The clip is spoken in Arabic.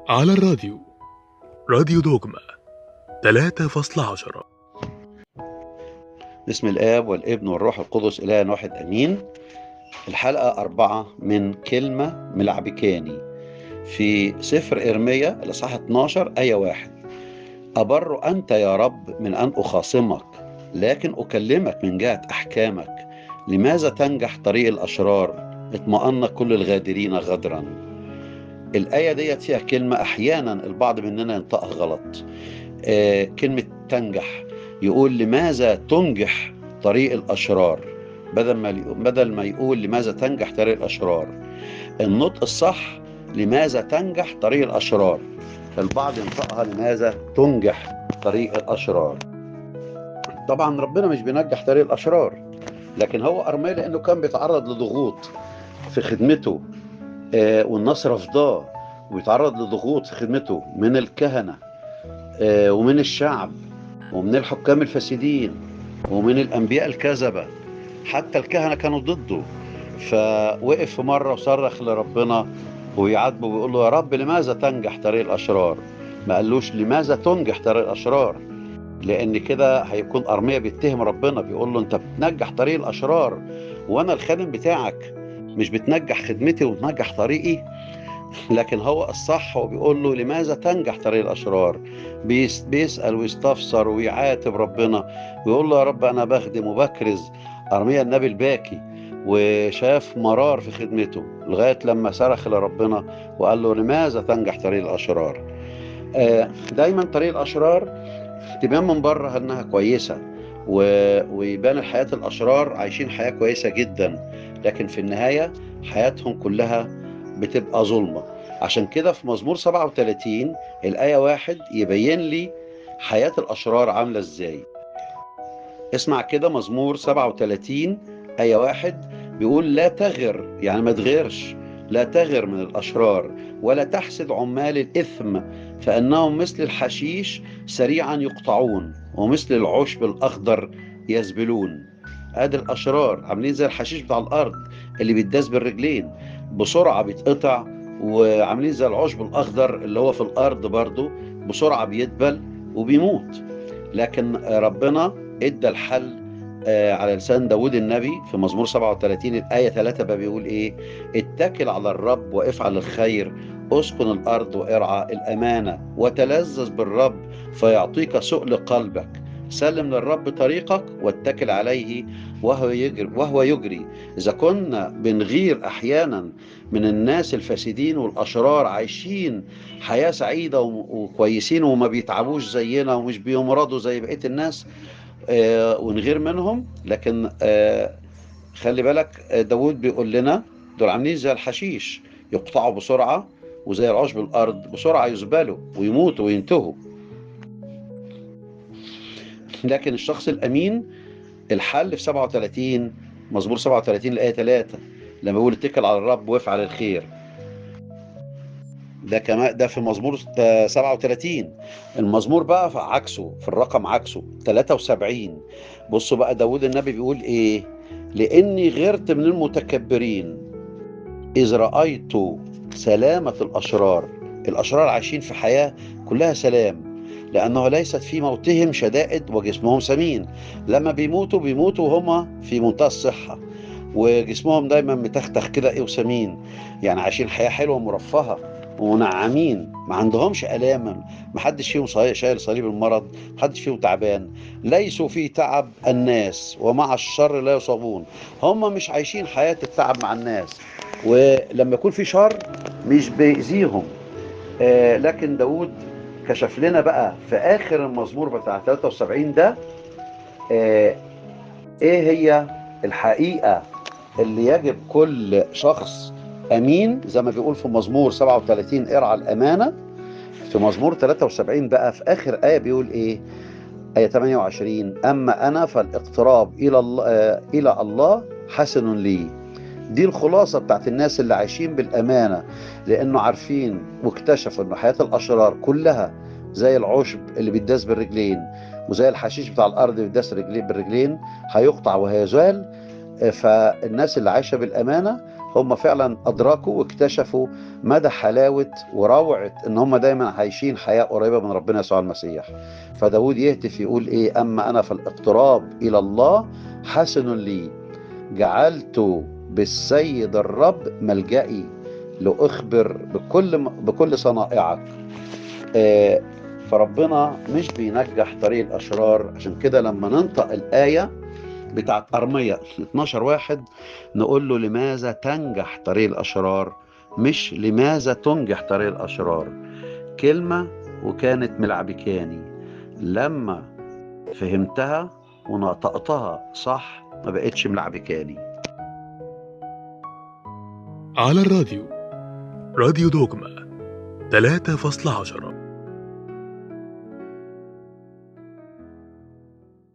على الراديو، راديو دوجما 3.10. بسم الآب والابن والروح القدس إله واحد أمين. الحلقة 4 من كلمة ملعبكاني في سفر إرميا الإصحاح 12 آية 1. أبر أنت يا رب من أن أخاصمك، لكن أكلمك من جهة أحكامك. لماذا تنجح طريق الأشرار؟ اطمأن كل الغادرين غدرا. الآية ديت فيها كلمة أحيانا البعض مننا ينطقها غلط. كلمة تنجح، يقول لماذا تنجح طريق الأشرار بدل ما يقول لماذا تنجح طريق الأشرار. النطق الصح لماذا تنجح طريق الأشرار، البعض ينطقها لماذا تنجح طريق الأشرار. طبعا ربنا مش بينجح طريق الأشرار، لكن هو أرميا لأنه كان بيتعرض لضغوط في خدمته، والناس رفضاه، وبيتعرض لضغوط في خدمته من الكهنة ومن الشعب ومن الحكام الفاسدين ومن الأنبياء الكذبة. حتى الكهنة كانوا ضده، فوقف في مرة وصرخ لربنا ويعاتبه ويقول له يا رب لماذا تنجح طريق الأشرار؟ ما قالوش لماذا تنجح طريق الأشرار، لأن كده هيكون أرميا بيتهم ربنا، بيقول له أنت بتنجح طريق الأشرار وأنا الخادم بتاعك مش بتنجح خدمتي وتنجح طريقي. لكن هو الصح، هو بيقول له لماذا تنجح طريق الأشرار. بيسأل ويستفسر ويعاتب ربنا ويقول له يا رب أنا بخدم وبكرز. أرميا النبي الباكي وشاف مرار في خدمته لغاية لما صرخ لربنا وقال له لماذا تنجح طريق الأشرار. دايما طريق الأشرار تبان من بره أنها كويسة، ويبان الحياة الأشرار عايشين حياة كويسة جدا، لكن في النهاية حياتهم كلها بتبقى ظلمة. عشان كده في مزمور 37 الآية 1 يبين لي حياة الأشرار عاملة ازاي. اسمع كده، مزمور 37 آية 1 بيقول لا تغر، يعني ما تغيرش، لا تغر من الأشرار ولا تحسد عمال الإثم، فإنهم مثل الحشيش سريعا يقطعون ومثل العشب الأخضر يزبلون. ادي الأشرار عاملين زي الحشيش بتاع الأرض اللي بيتداس بالرجلين، بسرعة بيتقطع، وعاملين زي العشب الأخضر اللي هو في الأرض برضو بسرعة بيدبل وبيموت. لكن ربنا ادى الحل على لسان داود النبي في مزمور 37 الآية 3 بقى بيقول ايه؟ اتكل على الرب وافعل الخير، اسكن الأرض وارعى الأمانة، وتلذذ بالرب فيعطيك سؤل قلبك. سلم للرب طريقك واتكل عليه وهو يجري. إذا كنا بنغير أحيانا من الناس الفاسدين والأشرار عايشين حياة سعيدة وكويسين وما بيتعبوش زينا ومش بيمرضوا زي بقية الناس، ونغير منهم، لكن خلي بالك، داود بيقول لنا دول عاملين زي الحشيش يقطعوا بسرعة، وزي العشب الأرض بسرعة يزبلوا ويموتوا وينتهوا. لكن الشخص الأمين الحل في 37 مزمور 37 الآية 3 لما بيقول اتكل على الرب وافعل الخير. ده كمان ده في مزمور 37. المزمور بقى في عكسه، في الرقم عكسه 73. بصوا بقى داود النبي بيقول ايه؟ لاني غرت من المتكبرين اذ رأيت سلامة الاشرار. الاشرار عايشين في حياة كلها سلام، لانه ليست في موتهم شدائد وجسمهم سمين. لما بيموتوا وهم في منتهى الصحة وجسمهم دايما متختخ كده ايه وسمين، يعني عايشين حياة حلوة مرفهة ومنعمين، ما عندهمش آلام، ما حدش فيهم شايل صليب المرض، ما حدش فيهم تعبان. ليسوا في تعب الناس ومع الشر لا يصابون. هم مش عايشين حياة التعب مع الناس، ولما يكون في شر مش بيأذيهم. لكن داود كشف لنا بقى في آخر المزمور بتاع 73 ده ايه هي الحقيقة اللي يجب كل شخص امين، زي ما بيقول في مزمور 37 ارعى الامانة. في مزمور 73 بقى في اخر آية بيقول ايه؟ آية 28 اما انا فالاقتراب الى الله حسن لي. دي الخلاصة بتاعت الناس اللي عايشين بالامانة، لانه عارفين واكتشفوا ان حياة الاشرار كلها زي العشب اللي بيتداس بالرجلين وزي الحشيش بتاع الارض اللي بيتداس بالرجلين هيقطع وهيزال. فالناس اللي عايشة بالامانة هم فعلا أدركوا واكتشفوا مدى حلاوة وروعة إن هم دايما عايشين حياة قريبة من ربنا يسوع المسيح. فداود يهتف يقول إيه: أما أنا في الاقتراب إلى الله حسن لي، جعلت بالسيد الرب ملجئي، لأخبر بكل صنائعك. فربنا مش بينجح طريق الأشرار. عشان كده لما ننطق الآية بتاعت أرمية 12:1 نقول له: لماذا تنجح طريق الأشرار، مش لماذا تنجح طريق الأشرار. كلمة وكانت ملعبكاني، لما فهمتها ونطقتها صح ما بقتش ملعبكاني. على الراديو، راديو دوجما 3.10.